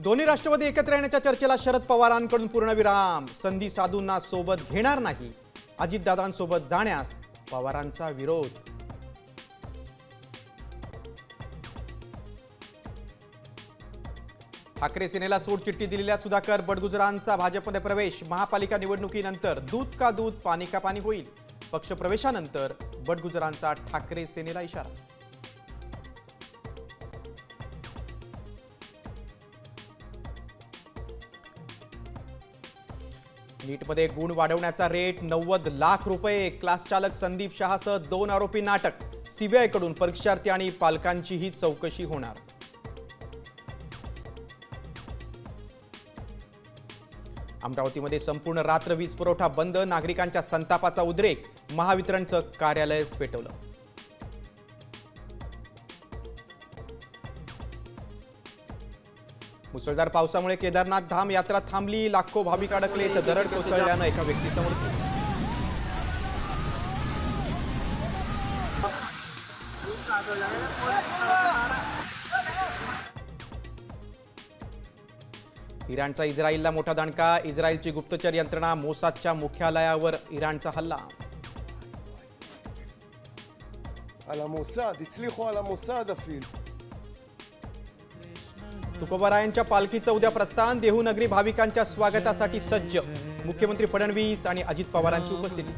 दोन्ही राष्ट्रवादी एकत्र येण्याच्या चर्चेला शरद पवारांकडून पूर्णविराम। संधी साधूंना सोबत घेणार नाही, अजितदादांसोबत जाण्यास पवारांचा विरोध। ठाकरे सेनेला सोडचिठ्ठी दिलेल्या सुधाकर बडगुजरांचा भाजपमध्ये प्रवेश। महापालिका निवडणुकीनंतर दूध का दूध पाणी का पाणी होईल। पक्षप्रवेशानंतर बडगुजरांचा ठाकरे सेनेला इशारा। नीटमध्ये गुण वाढवण्याचा रेट 90 लाख रुपये। क्लास चालक संदीप शहासह 2 आरोपी नाटक। सीबीआयकडून परीक्षार्थी आणि पालकांचीही चौकशी होणार। अमरावतीमध्ये संपूर्ण रात्र वीज पुरवठा बंद। नागरिकांच्या संतापाचा उद्रेक। महावितरणचं कार्यालयच पेटवलं। मुसळधार पावसामुळे केदारनाथ धाम यात्रा थांबली। लाखो भाविक अडकले तर दरड कोसळल्यानं एका व्यक्तीचा मृत्यू। इराणचा इस्रायलला मोठा दणका। इस्रायलची गुप्तचर यंत्रणा मोसादच्या मुख्यालयावर इराणचा हल्ला। על המוסד, הצליחו על המוסד אפילו. तुकोबारायांच्या पालखीचं उद्या प्रस्थान। देहूनगरी भाविकांच्या स्वागतासाठी सज्ज। मुख्यमंत्री फडणवीस आणि अजित पवारांची उपस्थिती।